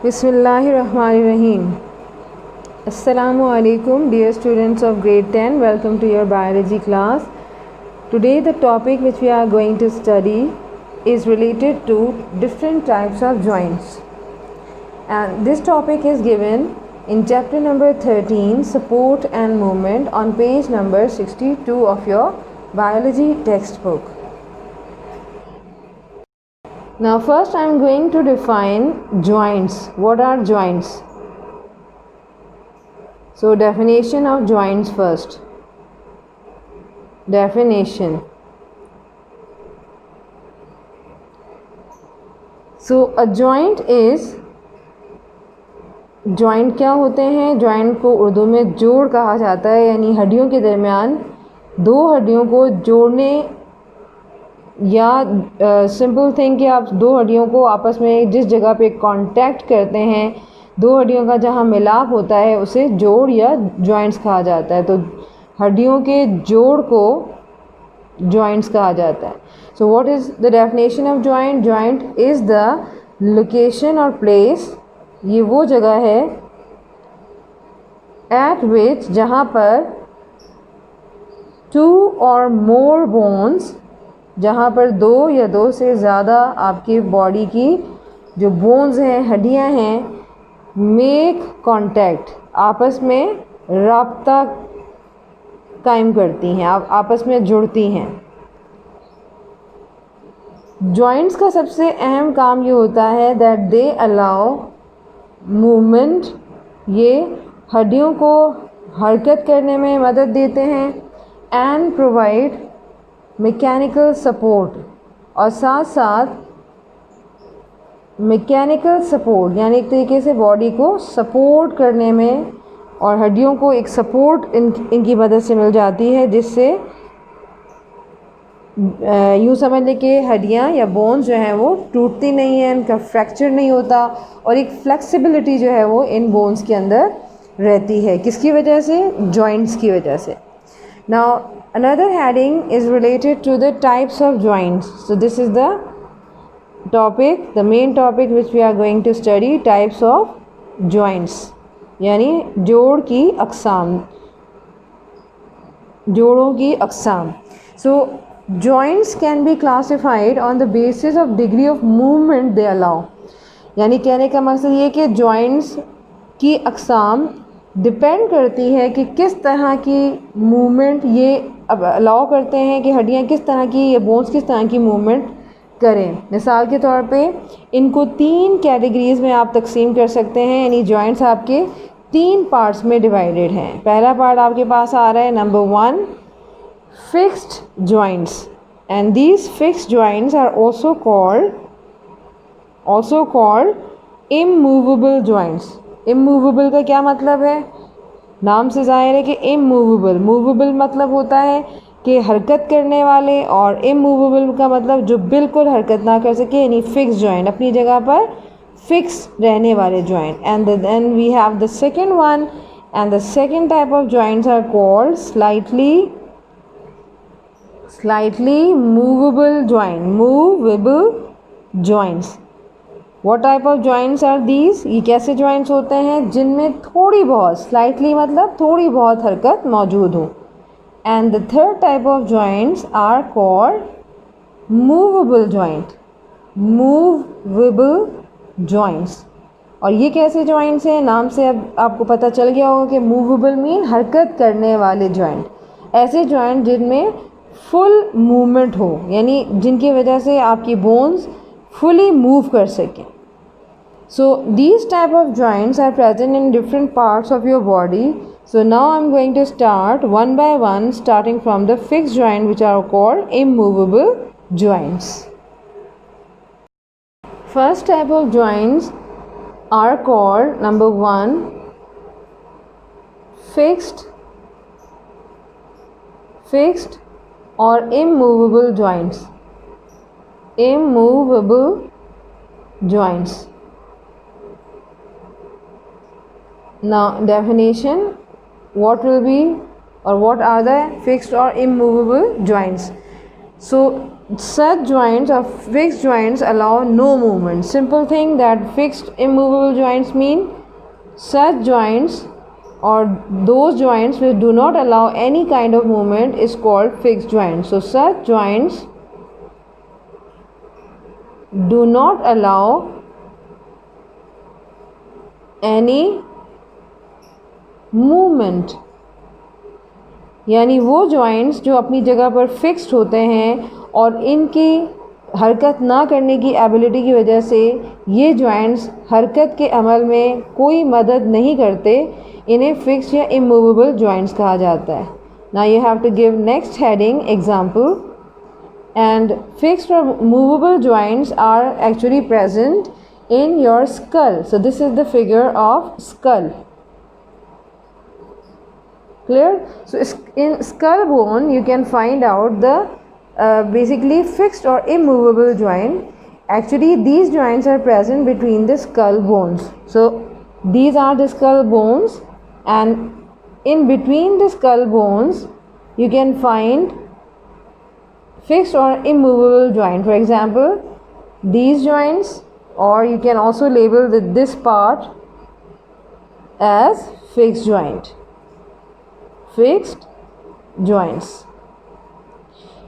Bismillahirrahmanirrahim. Assalamu alaikum, dear students of grade 10. Welcome to your biology class. Today the topic which we are going to study is related to different types of joints. And this topic is given in chapter number 13, Support and Movement, on page number 62 of your biology textbook. Now first I am going to define joints. What are joints? So definition of joints first. Definition. So a joint is, joint क्या होते हैं? Joint को उर्दू में जोड़ कहा जाता है, यानी हड्डियों के दरमियान दो हड्डियों को जोड़ने, या सिंपल थिंग कि आप दो हड्डियों को आपस में जिस जगह पे कांटेक्ट करते हैं, दो हड्डियों का जहाँ मिलाप होता है उसे जोड़ या जॉइंट्स कहा जाता है। तो हड्डियों के जोड़ को जॉइंट्स कहा जाता है। So what is the definition of joint? Joint is the location और प्लेस, ये वो जगह है एट विच, जहाँ पर टू और मोर बोन्स, जहाँ पर दो या दो से ज़्यादा आपकी बॉडी की जो बोन्स हैं, हड्डियाँ हैं, मेक कांटेक्ट, आपस में राब्ता कायम करती हैं, आपस में जुड़ती हैं। जॉइंट्स का सबसे अहम काम ये होता है दैट दे अलाउ मूवमेंट, ये हड्डियों को हरकत करने में मदद देते हैं, एंड प्रोवाइड मैकेनिकल सपोर्ट, और साथ साथ मैकेनिकल सपोर्ट यानी एक तरीके से बॉडी को सपोर्ट करने में, और हड्डियों को एक सपोर्ट इनकी मदद से मिल जाती है, जिससे यूँ समझ लें कि हड्डियाँ या बोन्स जो हैं वो टूटती नहीं हैं, इनका फ्रैक्चर नहीं होता, और एक फ्लेक्सिबिलिटी जो है वो इन बोन्स के अंदर रहती है। किसकी वजह से? जॉइंट्स की वजह से। Now another heading is related to the types of joints. So this is the topic, the main topic which we are going to study, types of joints, यानी जोड़ की अक़साम, जोड़ों की अक़साम। So joints can be classified on the basis of degree of movement they allow, यानी कहने का मकसद ये कि joints की अक़साम डिपेंड करती है कि किस तरह की मूवमेंट ये अब अलाउ करते हैं, कि हड्डियाँ किस तरह की या बोन्स किस तरह की मूवमेंट करें। मिसाल के तौर पे इनको तीन कैटेगरीज़ में आप तकसीम कर सकते हैं, यानी जॉइंट्स आपके तीन पार्ट्स में डिवाइडेड हैं। पहला पार्ट आपके पास आ रहा है number 1, fixed joints, and these fixed joints are also called immovable joints. Immovable का क्या मतलब है? नाम से ज़ाहिर है कि इमूवेबल, मूवेबल मतलब होता है कि हरकत करने वाले, और इमूवेबल का मतलब जो बिल्कुल हरकत ना कर सके, यानी फिक्स जॉइंट, अपनी जगह पर फिक्स रहने वाले joint. And then we have the second one, and the second type of joints are called slightly movable joints. What type of joints are these? ये कैसे joints होते हैं? जिनमें थोड़ी बहुत, slightly मतलब थोड़ी बहुत हरकत मौजूद हो। And the third type of joints are called movable joints। और ये कैसे joints हैं? नाम से अब आपको पता चल गया होगा कि movable mean हरकत करने वाले joint। ऐसे joint जिनमें full movement हो, यानी जिनकी वजह से आपकी bones fully move कर सकें। So these type of joints are present in different parts of your body. So now I'm going to start one by one, starting from the fixed joint, which are called immovable joints. First type of joints are called number 1, fixed or immovable joints. Immovable joints. Now definition, what will be or what are the fixed or immovable joints? So Such joints or fixed joints allow no movement. Simple thing that fixed immovable joints mean such joints or those joints which do not allow any kind of movement is called fixed joints. So such joints do not allow any movement, यानी वो joints जो अपनी जगह पर fixed होते हैं और इनकी हरकत ना करने की एबिलिटी की वजह से ये जॉइंट्स हरकत के अमल में कोई मदद नहीं करते, इन्हें फिक्स्ड या इमूवेबल जॉइंट्स कहा जाता है. Now you have to give next heading example. And fixed or movable joints are actually present in your skull. So this is the figure of skull. Clear? So in skull bone you can find out the basically fixed or immovable joint. Actually these joints are present between the skull bones. So these are the skull bones, and in between the skull bones you can find fixed or immovable joint. For example, these joints, or you can also label this part as fixed joint. Fixed joints.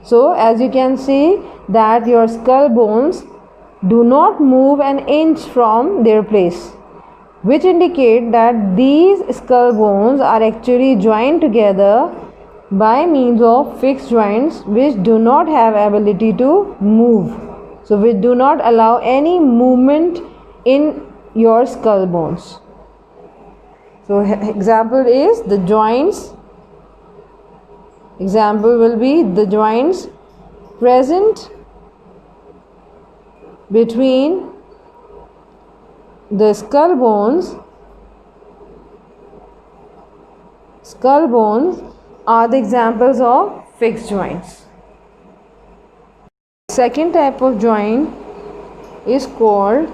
So as you can see that your skull bones do not move an inch from their place, which indicate that these skull bones are actually joined together by means of fixed joints which do not have ability to move, so which do not allow any movement in your skull bones. So example is the joints, example will be the joints present between the skull bones are the examples of fixed joints. Second type of joint is called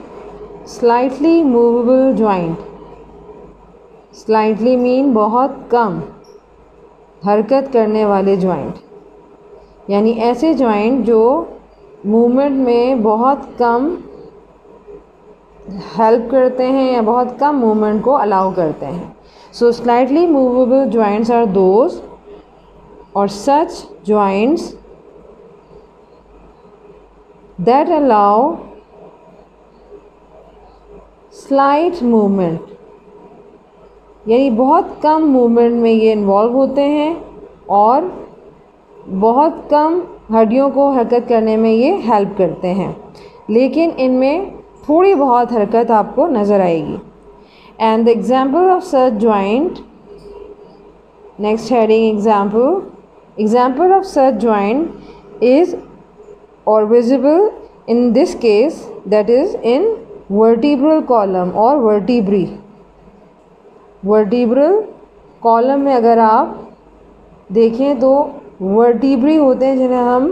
slightly movable joint. Slightly mean बहुत कम हरकत करने वाले joint, यानी ऐसे joint जो movement में बहुत कम help करते हैं या बहुत कम मूवमेंट को अलाउ करते हैं. So slightly movable joints are those or such joints that allow slight movement, यानी बहुत कम मूवमेंट में ये इन्वॉल्व होते हैं और बहुत कम हड्डियों को हरकत करने में ये हेल्प करते हैं, लेकिन इनमें थोड़ी बहुत हरकत आपको नज़र आएगी. And the example of such joint, next heading example of such joint is or visible in this case, that is in vertebral column or vertebrae. Vertebral column में अगर आप देखें तो vertebrae होते हैं जिन्हें हम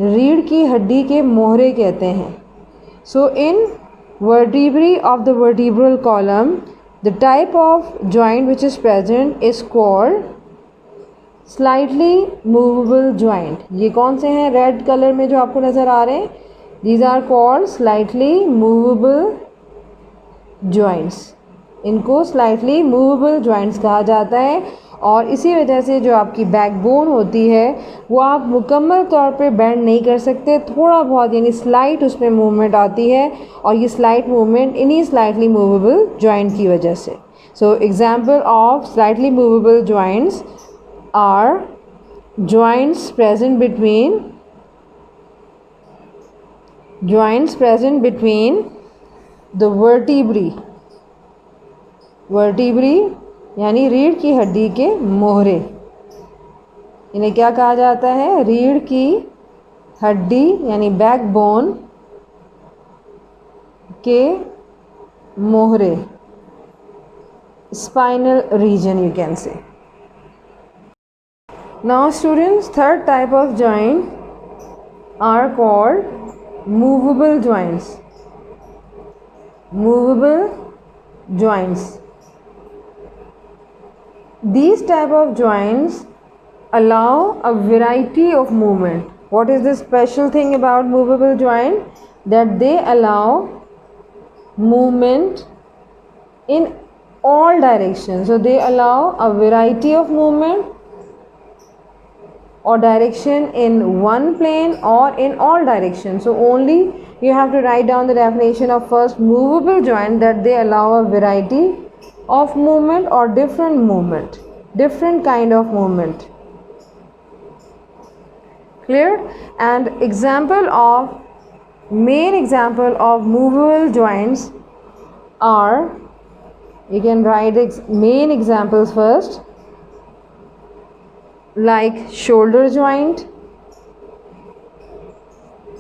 रीढ़ की हड्डी के मोहरे कहते हैं. So in vertebrae of the vertebral column, the type of joint which is present is called slightly movable joint. ये कौन से हैं रेड कलर में जो आपको नज़र आ रहे हैं? These are called slightly movable joints. इनको slightly movable joints कहा जाता है और इसी वजह से जो आपकी बैकबोन होती है वो आप मुकम्मल तौर पे बेंड नहीं कर सकते, थोड़ा बहुत यानी स्लाइट उसमें मूवमेंट आती है और ये स्लाइट मूवमेंट इन्हीं स्लाइटली मूवेबल जॉइंट की वजह से. So example of slightly movable joints are joints present between the vertebrae यानी रीढ़ की हड्डी के मोहरे. इन्हें क्या कहा जाता है? रीढ़ की हड्डी यानी बैकबोन के मोहरे, spinal region you can say. Now students, third type of joint are called movable joints. Movable joints. These type of joints allow a variety of movement. What is the special thing about movable joint? That they allow movement in all directions. So they allow a variety of movement or direction in one plane or in all directions. So only you have to write down the definition of first movable joint, that they allow a variety of movement or different kind of movement. Clear? And main example of movable joints are, you can write main examples first, like shoulder joint,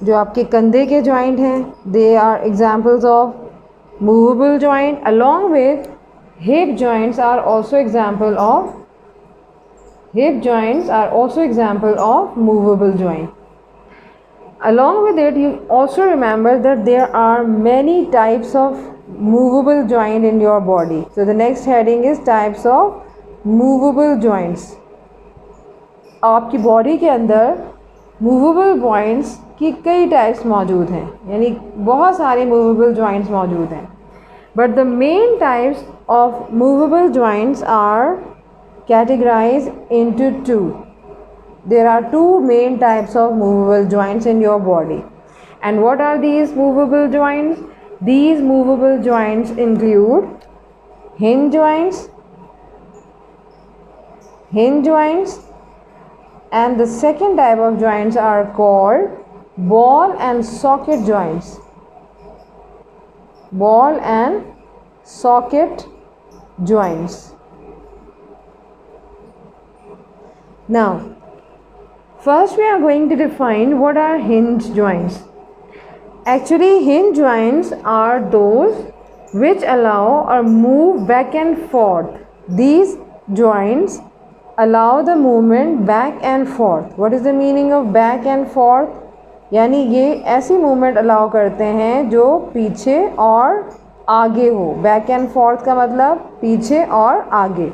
जो आपके कंधे के joint हैं, they are examples of movable joint. Along with hip joints are also example of movable joint. Along with it, you also remember that there are many types of movable joint in your body. So the next heading is types of movable joints. आपकी body के अंदर movable joints की कई types मौजूद हैं, यानी बहुत सारे मूवेबल जॉइंट्स मौजूद हैं. But the main types of movable joints are categorized into two. There are two main types of movable joints in your body. And what are these movable joints? These movable joints include hinge joints, and the second type of joints are called ball and socket joints. Ball and socket joints. Now, first we are going to define what are hinge joints. Actually, hinge joints are those which allow or move back and forth. These joints allow the movement back and forth. What is the meaning of back and forth? यानी ये ऐसी movement allow करते हैं जो पीछे और आगे हो. बैक एंड फोर्थ का मतलब पीछे और आगे,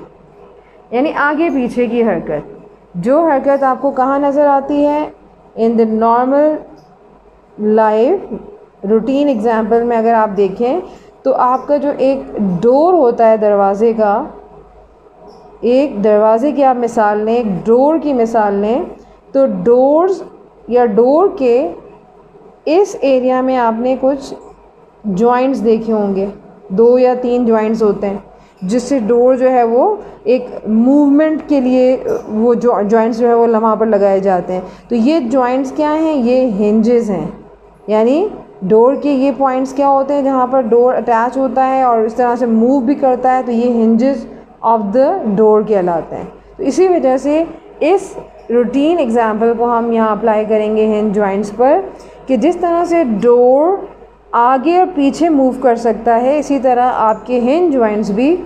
यानी आगे पीछे की हरकत. जो हरकत आपको कहाँ नज़र आती है? In the normal life routine example में अगर आप देखें तो आपका जो एक डोर होता है दरवाज़े का, एक दरवाज़े की आप मिसाल लें, एक डोर की मिसाल लें, तो डोर्स या डोर के इस एरिया में आपने कुछ जॉइंट्स देखे होंगे. 2 या 3 जॉइंट्स होते हैं जिससे डोर जो है वो एक मूवमेंट के लिए वो जॉइंट्स जो है वो वहाँ पर लगाए जाते हैं. तो ये जॉइंट्स क्या हैं? ये हिंजेस हैं. यानी डोर के ये पॉइंट्स क्या होते हैं जहाँ पर डोर अटैच होता है और इस तरह से मूव भी करता है, तो ये हिंजेस ऑफ द डोर कहलाते हैं. तो इसी वजह से इस रूटीन एग्जाम्पल को हम यहाँ अप्लाई करेंगे हिंज जॉइंट्स पर, कि जिस तरह से डोर आगे और पीछे मूव कर सकता है, इसी तरह आपके हिंज जॉइंट्स भी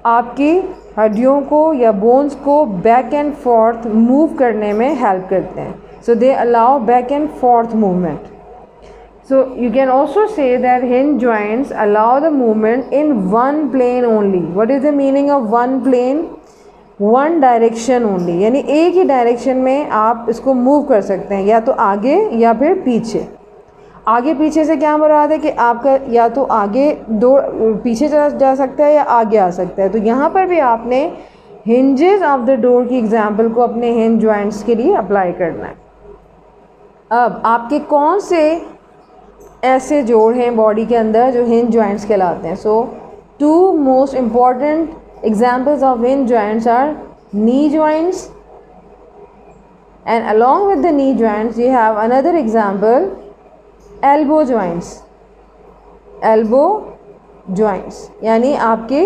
आपकी हड्डियों को या बोन्स को बैक एंड फोर्थ मूव करने में हेल्प करते हैं. So they allow back and forth movement. So you can also say that hinge joints allow the movement in one plane only. What is the meaning of one plane? One direction only. यानी एक ही direction में आप इसको move कर सकते हैं, या तो आगे या फिर पीछे. आगे पीछे से क्या मुराद है कि आपका या तो आगे पीछे चला जा सकता है या आगे आ सकता है. तो यहाँ पर भी आपने हिंजेस ऑफ द डोर की एग्जाम्पल को अपने हिंज जॉइंट्स के लिए अप्लाई करना है. अब आपके कौन से ऐसे जोड़ हैं बॉडी के अंदर जो हिंज जॉइंट्स कहलाते हैं? So 2 most important examples of hinge joints are knee joints, and along with the knee joints you have another example elbow joints. Elbow joints यानी आपके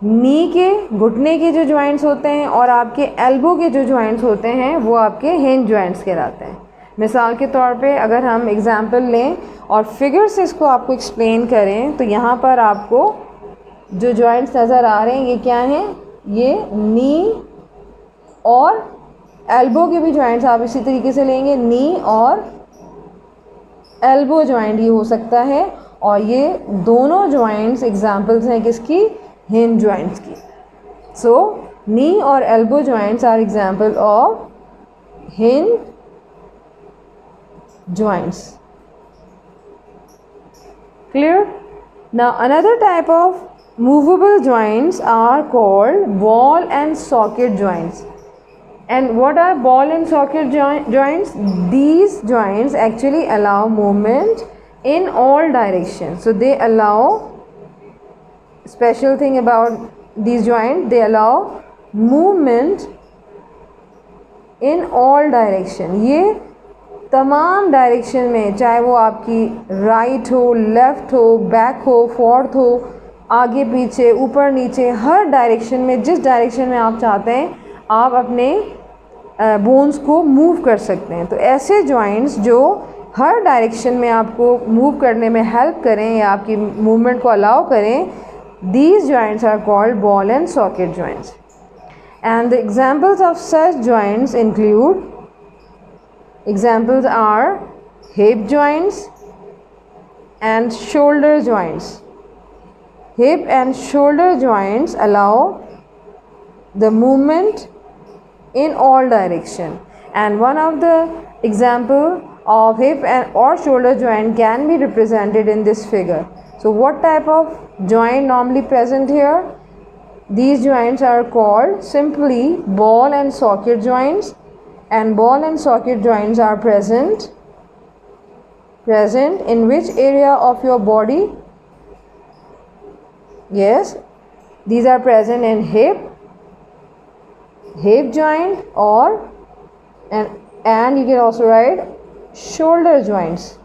नी के घुटने के जो जॉइंट्स होते हैं और आपके एल्बो के जो जॉइंट्स होते हैं वो आपके हिंज जॉइंट्स कहलाते हैं. मिसाल के तौर पे अगर हम एग्जाम्पल लें और फिगर से इसको आपको एक्सप्लेन करें, तो यहाँ पर आपको जो जॉइंट्स नज़र आ रहे हैं ये क्या हैं? ये नी और एल्बो के भी जॉइंट्स आप इसी तरीके से लेंगे. नी और एल्बो जॉइंट ये हो सकता है, और ये दोनों जॉइंट्स एग्जाम्पल्स हैं किसकी? हिंज जॉइंट्स की. सो नी और elbow joints are example of hinge joints. Clear? Now another type of movable joints are called ball and socket joints. And what are ball and socket joints? These joints actually allow movement in all directions. So they allow, special thing about these joints, they allow movement in all direction. ये तमाम direction में, चाहे वो आपकी right हो, left हो, back हो, fourth हो, आगे पीछे, ऊपर नीचे, हर डायरेक्शन में, जिस डायरेक्शन में आप चाहते हैं आप अपने बोन्स को मूव कर सकते हैं. तो ऐसे जॉइंट्स जो हर डायरेक्शन में आपको मूव करने में हेल्प करें या आपकी मूवमेंट को अलाउ करें, these joints are called ball and socket joints. And the examples of such joints include, examples are hip joints and shoulder joints. Hip and shoulder joints allow the movement in all direction, and one of the example of hip and or shoulder joint can be represented in this figure. So what type of joint normally present here? These joints are called simply ball and socket joints, and ball and socket joints are present in which area of your body? Yes, these are present in hip joint, or and you can also write shoulder joints.